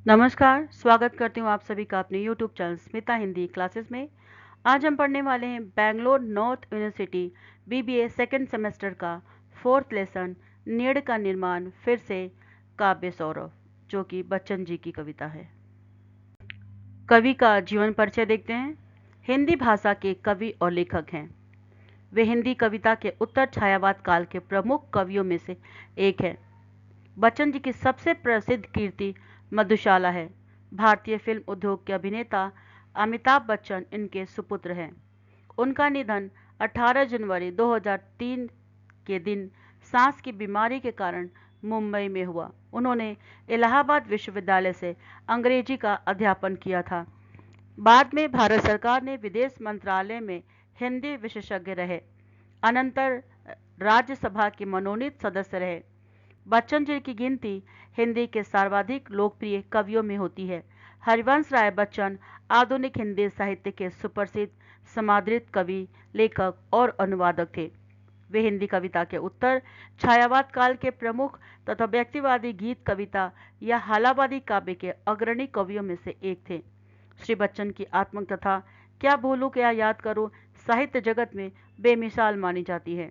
नमस्कार, स्वागत करती हूँ आप सभी का अपने YouTube channel Smita Hindi classes में। आज हम पढ़ने वाले हैं Bangalore north university BBA second semester का फोर्थ लेसन नीड़ का निर्माण फिर से काव्य सौरभ, जो कि बच्चन जी की कविता है। कवि का जीवन परिचय देखते हैं। हिंदी भाषा के कवि और लेखक हैं। वे हिंदी कविता के उत्तर छायावाद काल के प्रमुख कवियों में से एक हैं। बच्चन जी की सबसे प्रसिद्ध कीर्ति मधुशाला है। भारतीय फिल्म उद्योग के अभिनेता अमिताभ बच्चन इनके सुपुत्र हैं। उनका निधन 18 जनवरी 2003 के दिन सांस की बीमारी के कारण मुंबई में हुआ। उन्होंने इलाहाबाद विश्वविद्यालय से अंग्रेजी का अध्यापन किया था। बाद में भारत सरकार ने विदेश मंत्रालय में हिंदी विशेषज्ञ रहे। अनंतर राज्यसभा के मनोनीत सदस्य रहे। बच्चन जी की गिनती हिंदी के सर्वाधिक लोकप्रिय कवियों में होती है। हरिवंश राय बच्चन आधुनिक हिंदी साहित्य के सुप्रसिद्ध समादृत कवि, लेखक और अनुवादक थे। वे हिंदी कविता के उत्तर छायावाद काल के प्रमुख तथा व्यक्तिवादी गीत कविता या हालावादी काव्य के अग्रणी कवियों में से एक थे। श्री बच्चन की आत्मकथा क्या भूलूं क्या याद करूं साहित्य जगत में बेमिसाल मानी जाती है।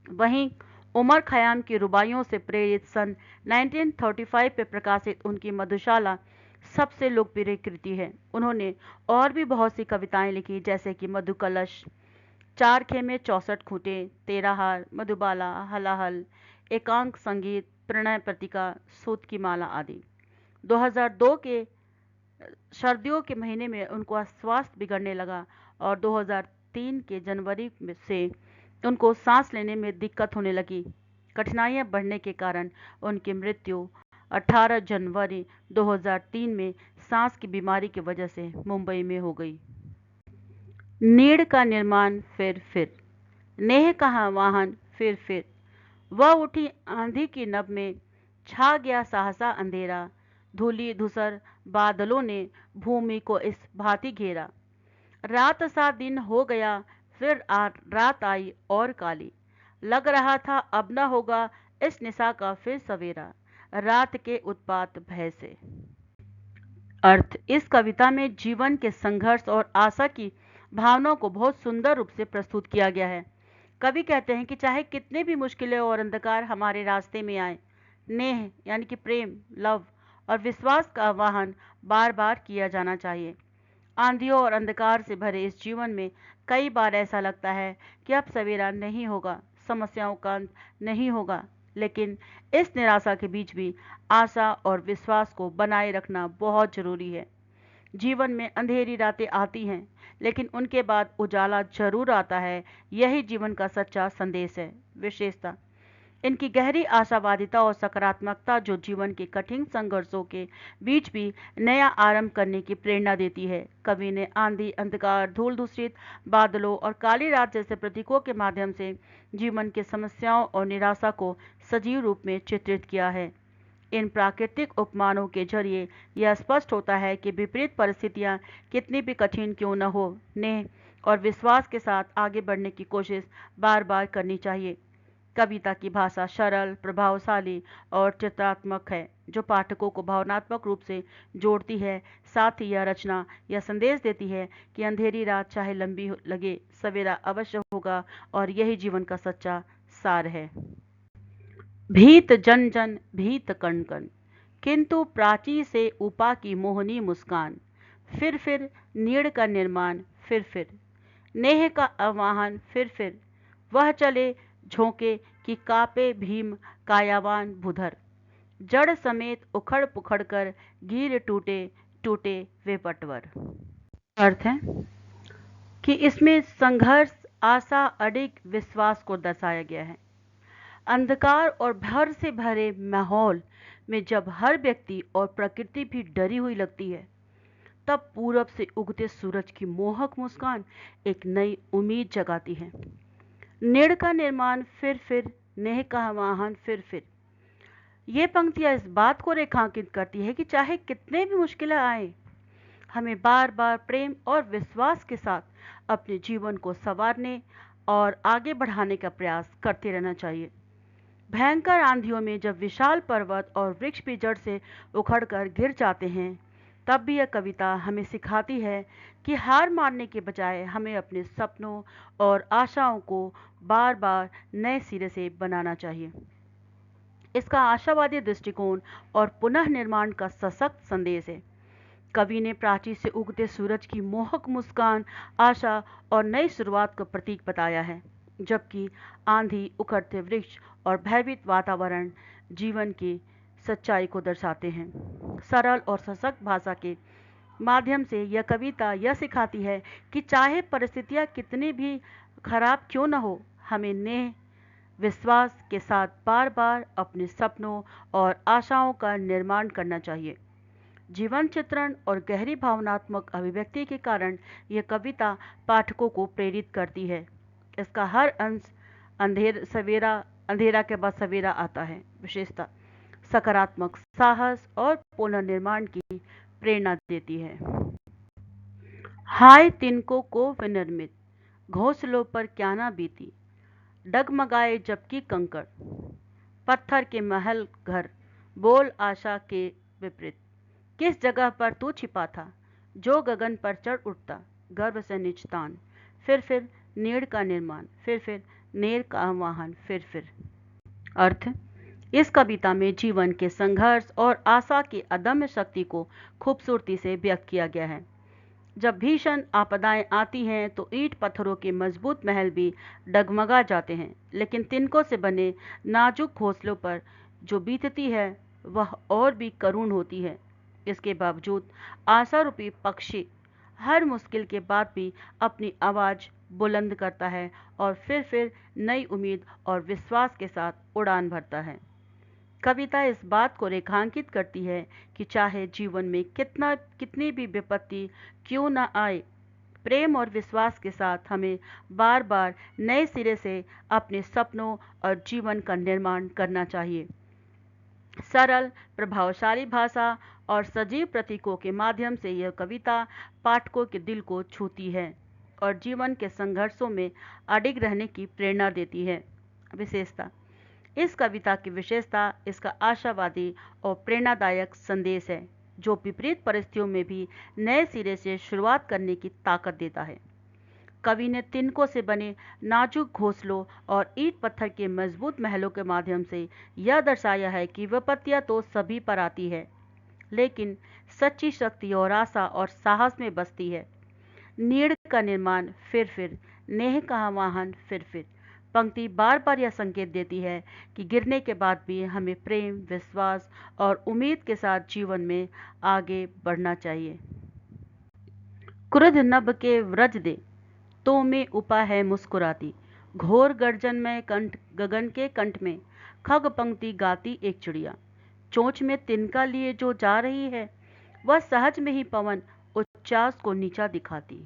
वहीं उमर खयाम की रुबाइयों से प्रेरित सन 1935 में प्रकाशित उनकी मधुशाला सबसे लोकप्रिय कृति है। उन्होंने और भी बहुत सी कविताएं लिखी, जैसे कि मधुकलश, चार खेमे 64 खूंटे, तेरा हार, मधुबाला, हलाहल, एकांक संगीत, प्रणय प्रतीका, सूत की माला आदि। 2002 के सर्दियों के महीने में उनको स्वास्थ्य बिगड़ने लगा और 2003 के जनवरी से उनको सांस लेने में दिक्कत होने लगी। कठिनाइयां बढ़ने के कारण उनकी मृत्यु 18 जनवरी 2003 में सांस की बीमारी की वजह से मुंबई में हो गई। नीड़ का निर्माण फिर नेह कहा वाहन फिर वह उठी आंधी की नभ में, छा गया सहसा अंधेरा, धूली धूसर बादलों ने भूमि को इस भांति घेरा। रात सा दिन हो गया, फिर रात आई और काली, लग रहा था अब न होगा इस निशा का फिर सवेरा, रात के उत्पात भय से। अर्थ: इस कविता में जीवन के संघर्ष और आशा की भावनाओं को बहुत सुंदर रूप से प्रस्तुत किया गया है। कवि कहते हैं कि चाहे कितने भी मुश्किलें और अंधकार हमारे रास्ते में आए, नेह यानी कि प्रेम, लव और विश्वास का आह्वान बार बार किया जाना चाहिए। आंधियों और अंधकार से भरे इस जीवन में कई बार ऐसा लगता है कि अब सवेरा नहीं होगा, समस्याओं का अंत नहीं होगा, लेकिन इस निराशा के बीच भी आशा और विश्वास को बनाए रखना बहुत जरूरी है। जीवन में अंधेरी रातें आती हैं, लेकिन उनके बाद उजाला जरूर आता है। यही जीवन का सच्चा संदेश है। विशेषता: इनकी गहरी आशावादिता और सकारात्मकता, जो जीवन के कठिन संघर्षों के बीच भी नया आरंभ करने की प्रेरणा देती है। कवि ने आंधी, अंधकार, धूल दूषित बादलों और काली रात जैसे प्रतीकों के माध्यम से जीवन की समस्याओं और निराशा को सजीव रूप में चित्रित किया है। इन प्राकृतिक उपमानों के जरिए यह स्पष्ट होता है कि विपरीत परिस्थितियां कितनी भी कठिन क्यों न हो, नेह और विश्वास के साथ आगे बढ़ने की कोशिश बार बार करनी चाहिए। कविता की भाषा सरल, प्रभावशाली और चित्रात्मक है, जो पाठकों को भावनात्मक रूप से जोड़ती है। साथ ही यह रचना यह संदेश देती है कि अंधेरी रात चाहे लंबी लगे, सवेरा अवश्य होगा, और यही जीवन का सच्चा सार है। भीत जन जन भीत कण कण, किंतु प्राची से उपा की मोहनी मुस्कान, फिर नीड़ का निर्माण फिर नेह का आवाहन फिर वह चले झोंके कि कापे भीम कायावान भूधर, जड़ समेत उखड़ पुखड़ कर गिर टूटे टूटे वे पटवर। अर्थ है कि इसमें संघर्ष, आशा, अडिग विश्वास को दर्शाया गया है। अंधकार और भर से भरे माहौल में जब हर व्यक्ति और प्रकृति भी डरी हुई लगती है, तब पूरब से उगते सूरज की मोहक मुस्कान एक नई उम्मीद जगाती है। नीड़ का निर्माण फिर नेह का आह्वान फिर ये पंक्तियां इस बात को रेखांकित करती है कि चाहे कितने भी मुश्किलें आए, हमें बार बार प्रेम और विश्वास के साथ अपने जीवन को संवारने और आगे बढ़ाने का प्रयास करते रहना चाहिए। भयंकर आंधियों में जब विशाल पर्वत और वृक्ष भी जड़ से उखड़कर गिर जाते हैं, तब भी यह कविता हमें सिखाती है कि हार मानने के बजाय हमें अपने सपनों और आशाओं को बार बार नए सिरे से बनाना चाहिए। इसका आशावादी दृष्टिकोण और पुनः निर्माण का सशक्त संदेश है। कवि ने प्राची से उगते सूरज की मोहक मुस्कान आशा और नई शुरुआत का प्रतीक बताया है, जबकि आंधी, उखड़ते वृक्ष और भयभीत वातावरण जीवन की सच्चाई को दर्शाते हैं। सरल और सशक्त भाषा के माध्यम से यह कविता यह सिखाती है कि चाहे परिस्थितियां कितनी भी खराब क्यों न हो, हमें नेह विश्वास के साथ बार बार अपने सपनों और आशाओं का निर्माण करना चाहिए। जीवन चित्रण और गहरी भावनात्मक अभिव्यक्ति के कारण यह कविता पाठकों को प्रेरित करती है। इसका हर अंश अंधेरा के बाद सवेरा आता है विशेषता सकारात्मक साहस और पुनर्निर्माण की प्रेरणा देती है। हाय तिनको को विनिर्मित घोंसलों पर क्या ना बीती, डगमगाए जबकि कंकड़, पत्थर के महल घर, बोल आशा के विपरीत। किस जगह पर तू छिपा था, जो गगन पर चढ़ उठता, गर्व से निचतान, फिर नीड़ का निर्माण, फिर नेर का आह्वान, फिर। अर्थ, इस कविता में जीवन के संघर्ष और आशा की अदम्य शक्ति को खूबसूरती से व्यक्त किया गया है। जब भीषण आपदाएं आती हैं तो ईंट पत्थरों के मजबूत महल भी डगमगा जाते हैं, लेकिन तिनकों से बने नाजुक घोंसलों पर जो बीतती है वह और भी करुण होती है। इसके बावजूद आशा रूपी पक्षी हर मुश्किल के बाद भी अपनी आवाज़ बुलंद करता है और फिर नई उम्मीद और विश्वास के साथ उड़ान भरता है। कविता इस बात को रेखांकित करती है कि चाहे जीवन में कितनी भी विपत्ति क्यों न आए, प्रेम और विश्वास के साथ हमें बार बार नए सिरे से अपने सपनों और जीवन का निर्माण करना चाहिए। सरल, प्रभावशाली भाषा और सजीव प्रतीकों के माध्यम से यह कविता पाठकों के दिल को छूती है और जीवन के संघर्षों में अडिग रहने की प्रेरणा देती है। विशेषता, इस कविता की विशेषता इसका आशावादी और प्रेरणादायक संदेश है, जो विपरीत परिस्थितियों में भी नए सिरे से शुरुआत करने की ताकत देता है। कवि ने तिनकों से बने नाजुक घोंसलों और ईंट पत्थर के मजबूत महलों के माध्यम से यह दर्शाया है कि विपत्तियां तो सभी पर आती है, लेकिन सच्ची शक्ति और आशा और साहस में बसती है। नीड़ का निर्माण, फिर नेह का आह्वान, फिर पंक्ति बार बार यह संकेत देती है कि गिरने के बाद भी हमें प्रेम, विश्वास और उम्मीद के साथ जीवन में आगे बढ़ना चाहिए। क्रुद्ध नभ के व्रज दे, तो में उपा है मुस्कुराती, घोर गर्जन में कंठ गगन के कंठ में, खग पंक्ति गाती एक चिड़िया, चोंच में तिनका लिए जो जा रही है, वह सहज में ही पवन उच्चास को नीचा दिखाती।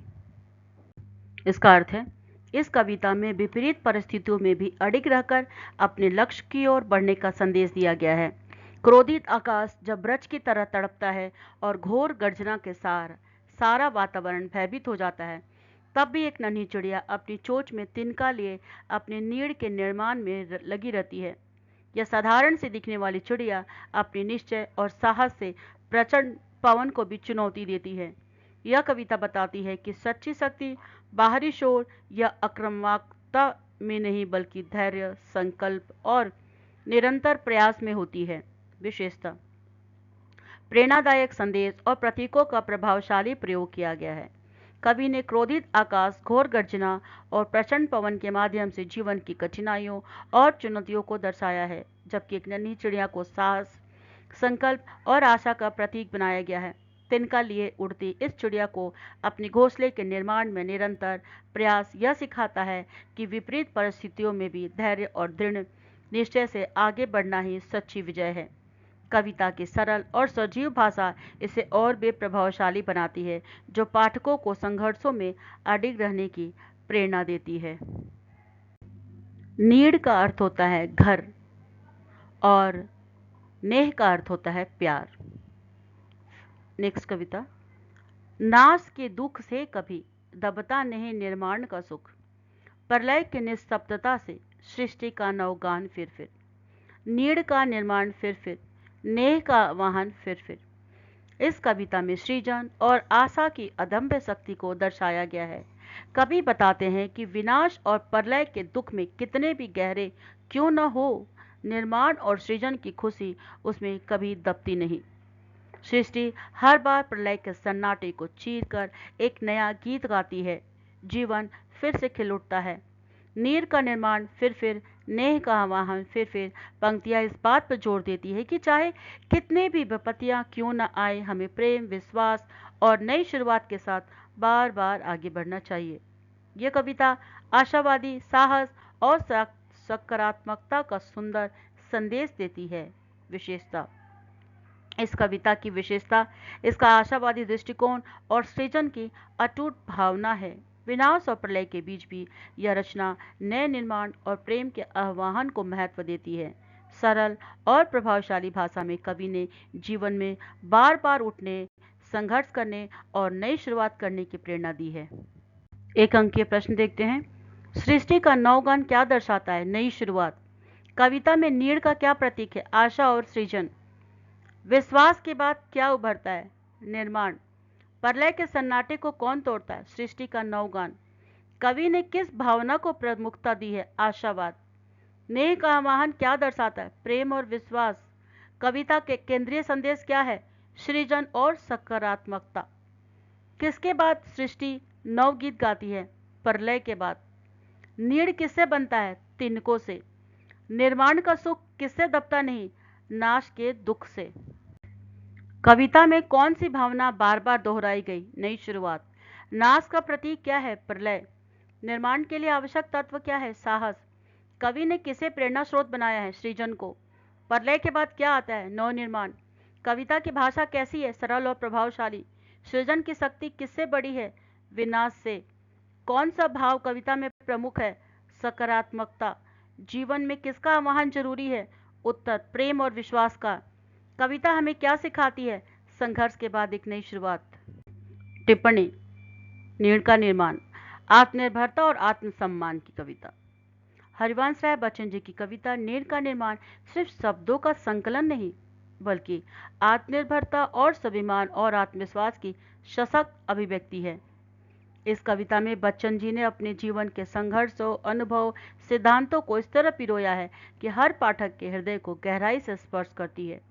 इसका अर्थ है, इस कविता में विपरीत परिस्थितियों में भी अडिग रहकर अपने लक्ष्य की ओर बढ़ने का संदेश दिया गया है। क्रोधित आकाश जब ब्रज की तरह तड़पता है और घोर गर्जना के सारा वातावरण भयभीत हो जाता है, तब भी एक नन्ही चिड़िया अपनी चोंच में तिनका लिए अपने नीड़ के निर्माण में लगी रहती है। यह साधारण से दिखने वाली चिड़िया अपने निश्चय और साहस से प्रचंड पवन को भी चुनौती देती है। यह कविता बताती है कि सच्ची शक्ति बाहरी शोर या आक्रामकता में नहीं, बल्कि धैर्य, संकल्प और निरंतर प्रयास में होती है। विशेषता, प्रेरणादायक संदेश और प्रतीकों का प्रभावशाली प्रयोग किया गया है। कवि ने क्रोधित आकाश, घोर गर्जना और प्रचंड पवन के माध्यम से जीवन की कठिनाइयों और चुनौतियों को दर्शाया है, जबकि एक नन्ही चिड़िया को साहस, संकल्प और आशा का प्रतीक बनाया गया है। तिनका लिए उड़ती इस चिड़िया को अपने घोंसले के निर्माण में निरंतर प्रयास यह सिखाता है कि विपरीत परिस्थितियों में भी धैर्य और दृढ़ निश्चय से आगे बढ़ना ही सच्ची विजय है। कविता की सरल और सजीव भाषा इसे और भी प्रभावशाली बनाती है, जो पाठकों को संघर्षों में अडिग रहने की प्रेरणा देती है। नीड़ का अर्थ होता है घर और नेह का अर्थ होता है प्यार। नेक्स्ट कविता, नाश के दुख से कभी दबता नहीं निर्माण का सुख, प्रलय की निस्तब्धता से सृष्टि का नवगान, फिर नीड़ का निर्माण फिर, नेह का आवाहन फिर। इस कविता में सृजन और आशा की अदम्य शक्ति को दर्शाया गया है। कवि बताते हैं कि विनाश और प्रलय के दुख में कितने भी गहरे क्यों न हो, निर्माण और सृजन की खुशी उसमें कभी दबती नहीं। सृष्टि हर बार प्रलय के सन्नाटे को चीरकर एक नया गीत गाती है। जीवन फिर से खिल उठता है। नीर का निर्माण फिर, नेह का आवाहन फिर पंक्तियां इस बात पर जोर देती है कि चाहे कितने भी विपत्तियां क्यों न आए, हमें प्रेम, विश्वास और नई शुरुआत के साथ बार बार आगे बढ़ना चाहिए। यह कविता आशावादी, साहस और सकारात्मकता का सुंदर संदेश देती है। विशेषता, इस कविता की विशेषता इसका आशावादी दृष्टिकोण और सृजन की अटूट भावना है। विनाश और प्रलय के बीच भी यह रचना नए निर्माण और प्रेम के आह्वान को महत्व देती है। सरल और प्रभावशाली भाषा में कवि ने जीवन में बार बार उठने, संघर्ष करने और नई शुरुआत करने की प्रेरणा दी है। एक अंकीय प्रश्न देखते हैं। सृष्टि का नवगान क्या दर्शाता है? नई शुरुआत। कविता में नीड़ का क्या प्रतीक है? आशा और सृजन। विश्वास के बाद क्या उभरता है? निर्माण। प्रलय के सन्नाटे को कौन तोड़ता है? सृष्टि का नवगान। कवि ने किस भावना को प्रमुखता दी है? आशावाद। नेह का आह्वान क्या दर्शाता है? प्रेम और विश्वास। कविता के केंद्रीय संदेश क्या है? सृजन और सकारात्मकता। किसके बाद सृष्टि नवगीत गाती है? प्रलय के बाद। नीड़ किससे बनता है? तिनकों से। निर्माण का सुख किससे दबता नहीं? नाश के दुख से। कविता में कौन सी भावना बार बार दोहराई गई? नई शुरुआत। नाश का प्रतीक क्या है? प्रलय। निर्माण के लिए आवश्यक तत्व क्या है? साहस। कवि ने किसे प्रेरणा स्रोत बनाया है? सृजन को। प्रलय के बाद क्या आता है? नवनिर्माण। कविता की भाषा कैसी है? सरल और प्रभावशाली। सृजन की शक्ति किससे बड़ी है? विनाश से। कौन सा भाव कविता में प्रमुख है? सकारात्मकता। जीवन में किसका आह्वान जरूरी है? उत्तर, प्रेम और विश्वास का। कविता हमें क्या सिखाती है? संघर्ष के बाद एक नई शुरुआत। टिप्पणी। नीड़ का निर्माण, आत्मनिर्भरता और आत्मसम्मान की कविता। हरिवंश राय बच्चन जी की कविता नीड़ का निर्माण सिर्फ शब्दों का संकलन नहीं, बल्कि आत्मनिर्भरता और स्वाभिमान और आत्मविश्वास की सशक्त अभिव्यक्ति है। इस कविता में बच्चन जी ने अपने जीवन के संघर्षों, अनुभव, सिद्धांतों को इस तरह पिरोया है कि हर पाठक के हृदय को गहराई से स्पर्श करती है।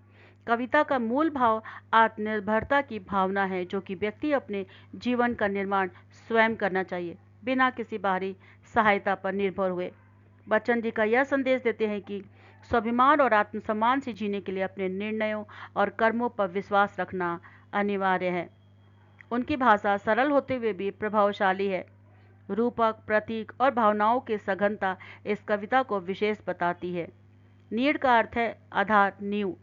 कविता का मूल भाव आत्मनिर्भरता की भावना है, जो कि व्यक्ति अपने जीवन का निर्माण स्वयं करना चाहिए, बिना किसी बाहरी सहायता पर निर्भर हुए। बच्चन जी का यह संदेश देते हैं कि स्वाभिमान और आत्मसम्मान से जीने के लिए अपने निर्णयों और कर्मों पर विश्वास रखना अनिवार्य है। उनकी भाषा सरल होते हुए भी प्रभावशाली है। रूपक, प्रतीक और भावनाओं की सघनता इस कविता को विशेष बताती है। नीड़ का अर्थ है आधार, नींव,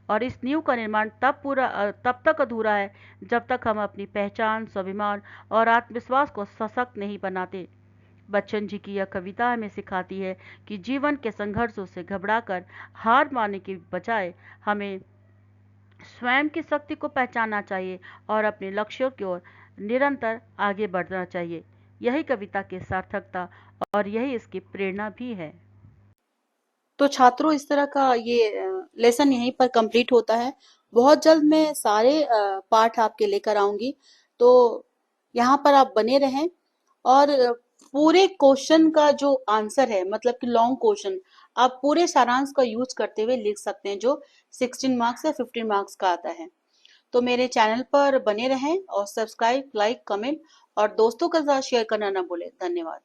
और इस नींव का निर्माण तब तक अधूरा है जब तक हम अपनी पहचान, स्वाभिमान और आत्मविश्वास को सशक्त नहीं बनाते। बच्चन जी की यह कविता हमें सिखाती है कि जीवन के संघर्षों से घबराकर हार मानने के बजाय हमें स्वयं की शक्ति को पहचानना चाहिए और अपने लक्ष्यों की ओर निरंतर आगे बढ़ना चाहिए। यही कविता की सार्थकता और यही इसकी प्रेरणा भी है। तो छात्रों, इस तरह का ये लेसन यहीं पर कंप्लीट होता है। बहुत जल्द मैं सारे पाठ आपके लेकर आऊंगी, तो यहाँ पर आप बने रहें। और पूरे क्वेश्चन का जो आंसर है, मतलब कि लॉन्ग क्वेश्चन, आप पूरे सारांश का यूज करते हुए लिख सकते हैं, जो 16 मार्क्स या 15 मार्क्स का आता है। तो मेरे चैनल पर बने रहें और सब्सक्राइब, लाइक, कमेंट और दोस्तों के साथ शेयर करना ना भूलें। धन्यवाद।